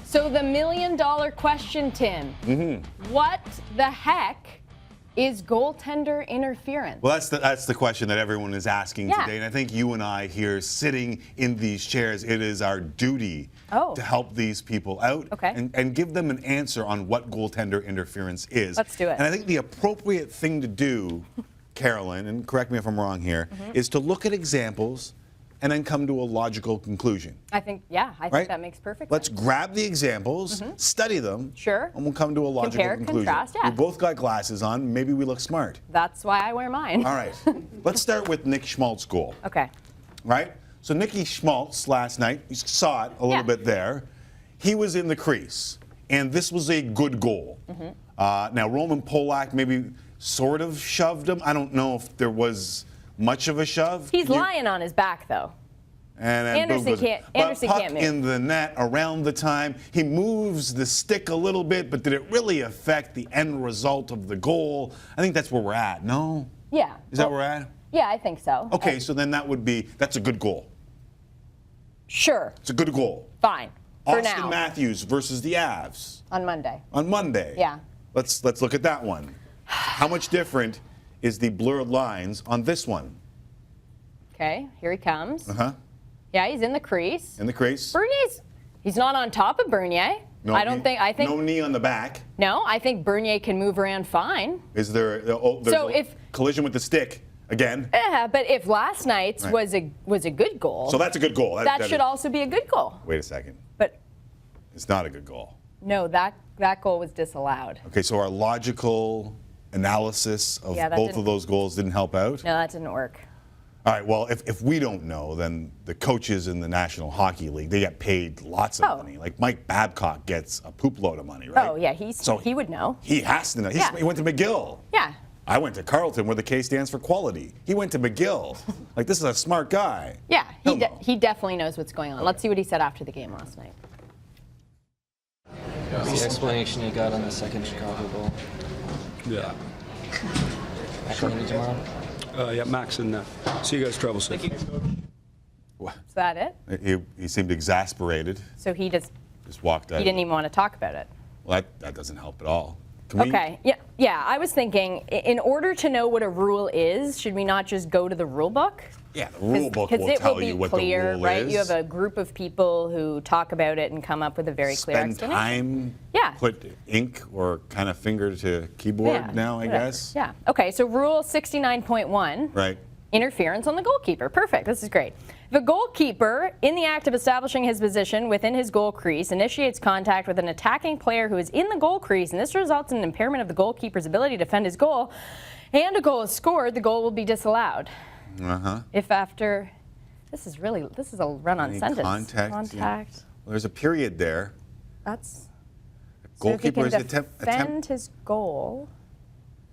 So the million-dollar question, Tim. What the heck is goaltender interference? Well, that's the question that everyone is asking today, and I think you and I here, sitting in these chairs, it is our duty to help these people out and give them an answer on what goaltender interference is. Let's do it. And I think the appropriate thing to do, Carolyn, and correct me if I'm wrong here, is to look at examples and then come to a logical conclusion. I think, I think that makes perfect sense. Let's grab the examples, study them, and we'll come to a logical conclusion. Contrast, We both got glasses on. Maybe we look smart. That's why I wear mine. All right. Let's start with Nick Schmaltz's goal. Okay. Right? So Nicky Schmaltz last night, you saw it a little bit there. He was in the crease, and this was a good goal. Now, Roman Polak maybe sort of shoved him. I don't know if there was much of a shove. He's lying on his back, though. And Anderson can't move. In the net around the time. He moves the stick a little bit, but did it really affect the end result of the goal? I think that's where we're at, no? Yeah. Is that where we're at? Yeah, I think so. Okay, so then that's a good goal. Sure. It's a good goal. Fine. For now. Austin Matthews versus the Avs. On Monday. On Monday. Yeah. Let's look at that one. How much different is the blurred lines on this one? Okay, here he comes. Yeah, he's in the crease. In the crease. He's not on top of Bernier. No, I think no knee on the back. No, I think Bernier can move around fine. Is there collision with the stick again? Yeah, but if last night's was a good goal. So that's a good goal. That should also be a good goal. Wait a second. But it's not a good goal. No, that goal was disallowed. Okay, so our logical analysis of both of those goals didn't help out? No, that didn't work. All right, well, if we don't know, then the coaches in the National Hockey League, they get paid lots of money. Like Mike Babcock gets a poop load of money, right? Oh, yeah, he would know. He has to know. He went to McGill. Yeah. I went to Carleton, where the K stands for quality. He went to McGill. Like, this is a smart guy. Yeah, he definitely knows what's going on. Let's see what he said after the game last night. The explanation you got on the second Chicago goal. Yeah. Back coming tomorrow? Yeah, Max in net. See you guys, travel safe. Is that it? He seemed exasperated. So he just walked out. He didn't even want to talk about it. Well, that doesn't help at all. Okay. Yeah. I was thinking, in order to know what a rule is, should we not just go to the rule book? Yeah, the rule book will tell you what the rule is. You have a group of people who talk about it and come up with a very clear explanation. Spend time. Put ink or kind of finger to keyboard now, I guess. Yeah. Okay. So Rule 69.1. Right. Interference on the goalkeeper. Perfect. This is great. If a goalkeeper, in the act of establishing his position within his goal crease, initiates contact with an attacking player who is in the goal crease, and this results in an impairment of the goalkeeper's ability to defend his goal, and a goal is scored, the goal will be disallowed. If after, this is a run-on sentence. Contact. Well, there's a period there. That's. Goalkeeper is defend his goal.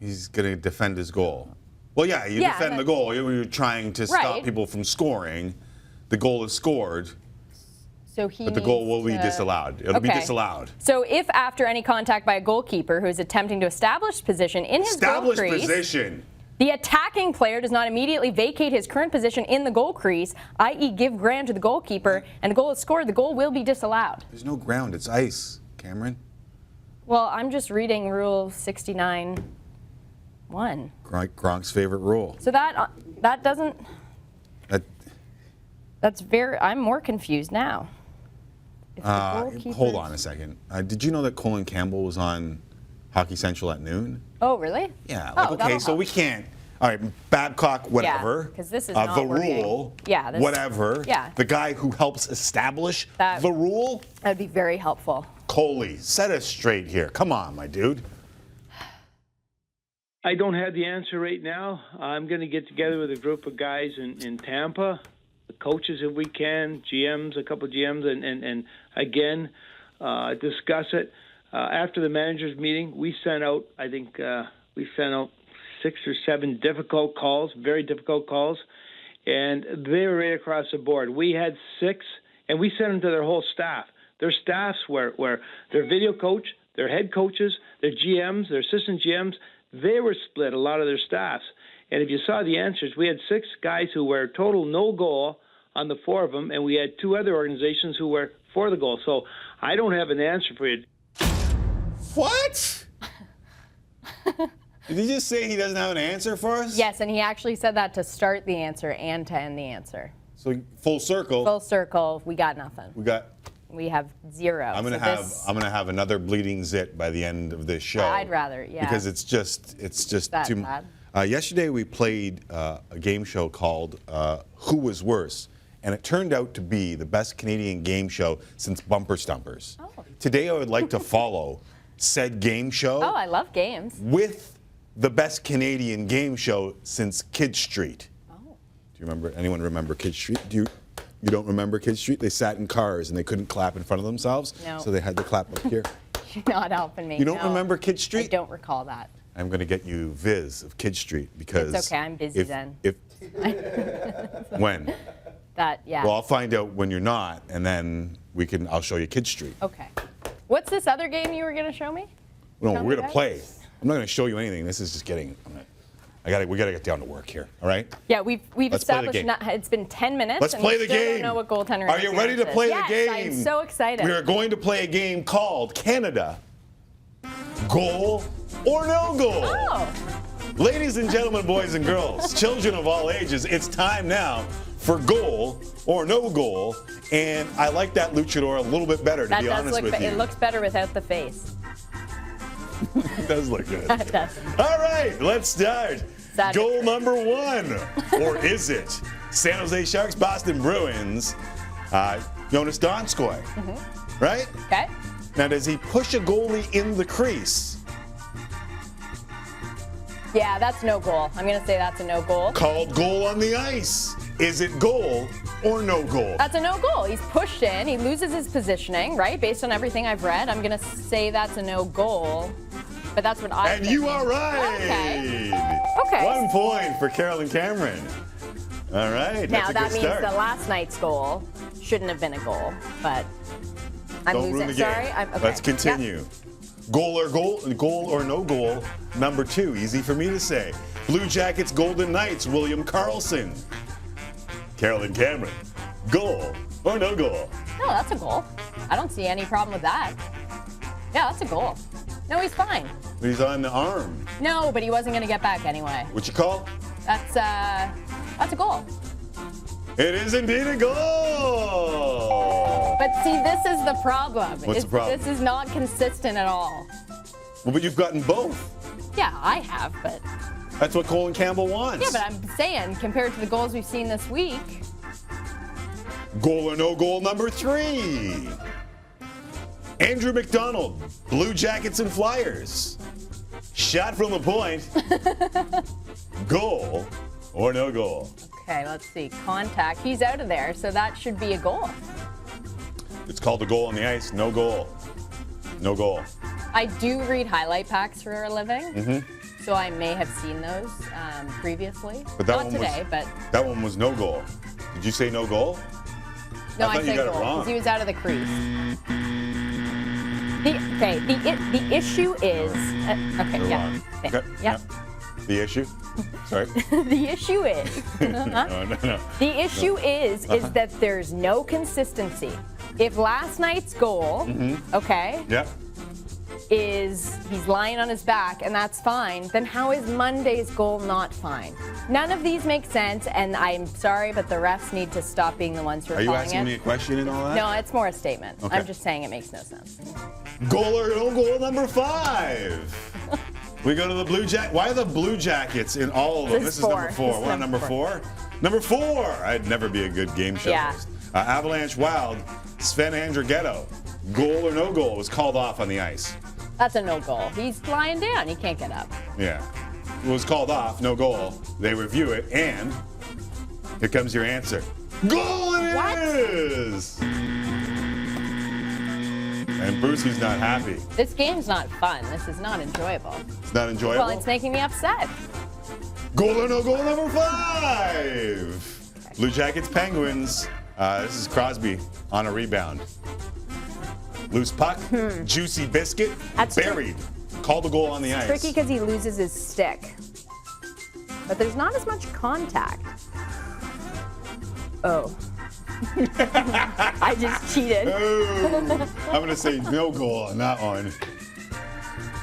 He's going to defend his goal. Well, yeah, you defend the goal. You're trying to stop people from scoring. The goal is scored. So but the goal will be disallowed. It'll be disallowed. So if after any contact by a goalkeeper who is attempting to establish position in his goal crease, the attacking player does not immediately vacate his current position in the goal crease, i.e. give ground to the goalkeeper, and the goal is scored, the goal will be disallowed. There's no ground. It's ice, Cameron. Well, I'm just reading Rule 69.1. Gronk's favorite rule. So that doesn't. That's very. I'm more confused now. Hold on a second. Did you know that Colin Campbell was on Hockey Central at noon? Oh, really? Yeah. Like, okay, so we can't. All right, Babcock, whatever. Yeah, because this is not the working. rule. Yeah. Whatever. Yeah. The guy who helps establish the rule. That'd be very helpful. Coley, set us straight here. Come on, my dude. I don't have the answer right now. I'm going to get together with a group of guys in Tampa, the coaches if we can, GMs, a couple of GMs, and again, discuss it. After the managers' meeting, we sent out 6 or 7 difficult calls, very difficult calls, and they were right across the board. We had 6, and we sent them to their whole staff. Their staffs were their video coach, their head coaches, their GMs, their assistant GMs, they were split, a lot of their staffs. And if you saw the answers, we had 6 guys who were total no goal on the 4 of them, and we had 2 other organizations who were for the goal. So I don't have an answer for you. What? Did he just say he doesn't have an answer for us? Yes, and he actually said that to start the answer and to end the answer. So full circle. Full circle, we got nothing. We have 0. I'm gonna have another bleeding zit by the end of this show. I'd rather, yeah. Because it's just that too. bad. Yesterday we played a game show called Who Was Worse, and it turned out to be the best Canadian game show since Bumper Stumpers. Oh. Today I would like to follow said game show. Oh, I love games. With the best Canadian game show since Kid Street. Oh. Do you remember? Anyone remember Kid Street? You don't remember Kid Street? They sat in cars and they couldn't clap in front of themselves. No. So they had to clap up here. You're not helping me. You don't no. remember Kid Street? I don't recall that. I'm going to get you Viz of Kid Street because It's okay, I'm busy then. When? That, yeah. Well, I'll find out when you're not, and then I'll show you Kid Street. Okay. What's this other game you were going to show me? No, Tell me we're going to about play. I'm not going to show you anything. This is just getting. We got to get down to work here. All right. Yeah, we've Let's play the established. game. It's been 10 minutes. Let's and play we the still game. Don't know what goaltender? Are you ready to play the game? Yes, I'm so excited. We are going to play a game called Canada Goal or No Goal. Oh. Ladies and gentlemen, boys and girls, children of all ages, it's time now for goal or no goal. And I like that luchador a little bit better, to be honest with you. It looks better without the face. It does look good. It does. All right, let's start. Sad. Goal number 1, or is it? San Jose Sharks, Boston Bruins, Jonas Donskoy, right? Okay. Now, does he push a goalie in the crease? Yeah, that's no goal. I'm going to say that's a no goal. Called goal on the ice. Is it goal or no goal? That's a no goal. He's pushed in. He loses his positioning, right? Based on everything I've read, I'm going to say that's a no goal. But that's what I And you are right. Okay. 1 point for Carolyn Cameron. All right. Now that's a that good means start. the last night's goal shouldn't have been a goal, but I'm Don't losing. ruin the game. Sorry. Okay. Let's continue. Yep. Goal or no goal. Number 2, easy for me to say. Blue Jackets, Golden Knights, William Karlsson. Carolyn Cameron. Goal or no goal? No, that's a goal. I don't see any problem with that. Yeah, that's a goal. No, he's fine. He's on the arm. No, but he wasn't going to get back anyway. What you call? That's a goal. It is indeed a goal. But see, this is the problem. What's the problem? This is not consistent at all. Well, but you've gotten both. Yeah, I have, but That's what Colin Campbell wants. yeah, but I'm saying compared to the goals we've seen this week. Goal or no goal number 3. Andrew McDonald, Blue Jackets and Flyers. Shot from the point. Goal or no goal? Okay, let's see. Contact. He's out of there, so that should be a goal. It's called a goal on the ice. No goal. No goal. I do read highlight packs for a living, so I may have seen those previously. But that Not one today, was, but that one was no goal. Did you say no goal? no, I I thought you said got it goal wrong. because he was out of the crease. The issue is okay. Move Yeah. on. Okay, Okay, Yep. The issue? Sorry. The issue is No. the issue is that there's no consistency. If last night's goal, okay, Yeah. is he's lying on his back and that's fine, then how is Monday's goal not fine? None of these make sense, and I'm sorry, but the refs need to stop being the ones who are Are you calling asking it. me a question and all that? No, it's more a statement. Okay. I'm just saying it makes no sense. Goal or no goal number 5. We go to the Blue Jackets. Why are the Blue Jackets in all of them? This is This is number 4. This is We're on number 4. Number 4. I'd never be a good game show Yeah. host. Avalanche Wild, Sven Andrighetto. Goal or no goal was called off on the ice. That's a no goal. He's lying down. He can't get up. Yeah. It was called off, no goal. They review it, and here comes your answer. Goal it What? is! And Brucey's not happy. This game's not fun. This is not enjoyable. It's not enjoyable. Well, it's making me upset. Goal or no goal number 5. Blue Jackets Penguins. This is Crosby on a rebound. Loose puck, juicy biscuit, That's buried. Called a goal on the ice. Tricky because he loses his stick. But there's not as much contact. Oh. I just cheated. Oh, I'm going to say no goal on that one.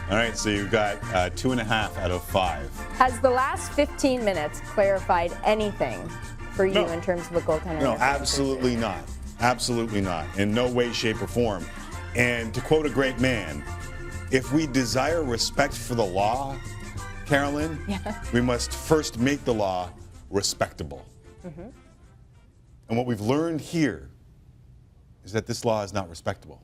All right, so you've got 2.5 out of 5. Has the last 15 minutes clarified anything for you No. in terms of a goaltender? No, absolutely not. Absolutely not. In no way, shape, or form. And to quote a great man, if we desire respect for the law, Carolyn, we must first make the law respectable. And what we've learned here is that this law is not respectable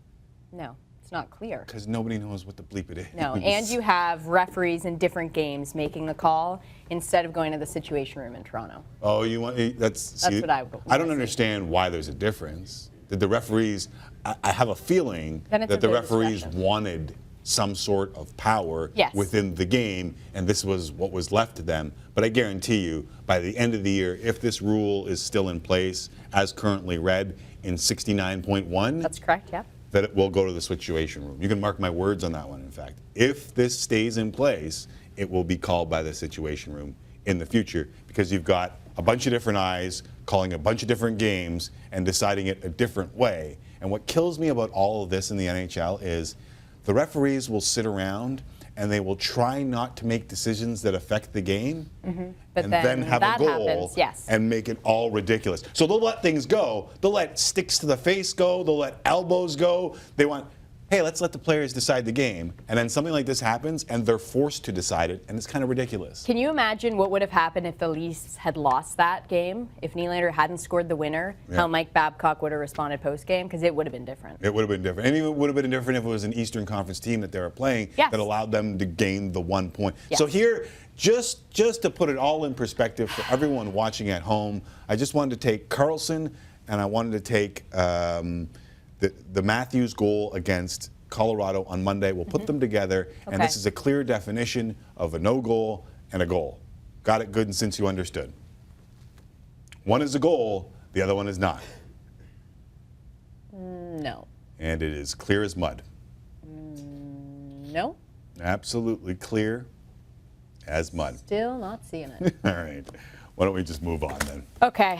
No, it's not clear. because nobody knows what the bleep it is. No, and you have referees in different games making the call instead of going to the Situation Room in Toronto. Oh, you want that's what I would I don't say. understand why there's a difference. Did the referees? I have a feeling Then it's that at the their referees discretion. wanted some sort of power Yes. within the game, and this was what was left to them. But I guarantee you, by the end of the year, if this rule is still in place as currently read in 69.1, That's correct, yeah. that it will go to the Situation Room. You can mark my words on that one, in fact. If this stays in place, it will be called by the Situation Room in the future because you've got a bunch of different eyes calling a bunch of different games and deciding it a different way. And what kills me about all of this in the NHL is the referees will sit around and they will try not to make decisions that affect the game But and then have that a goal happens, yes. and make it all ridiculous. So they'll let things go. They'll let sticks to the face go. They'll let elbows go. They want, hey, let's let the players decide the game. And then something like this happens and they're forced to decide it, and it's kind of ridiculous. Can you imagine what would have happened if the Leafs had lost that game? If Nylander hadn't scored the winner, how Mike Babcock would have responded post-game? Because it would have been different. It would have been different. And it would have been different if it was an Eastern Conference team that they were playing Yes. that allowed them to gain the 1 point. Yes. So here, just to put it all in perspective for everyone watching at home, I just wanted to take Carlson and I wanted to take the Matthews goal against Colorado on Monday. We'll put them together, and Okay. this is a clear definition of a no goal and a goal. Got it good and since you understood. One is a goal, the other one is not. No. And it is clear as mud. No? Absolutely clear as mud. Still not seeing it. All right. Why don't we just move on then? Okay.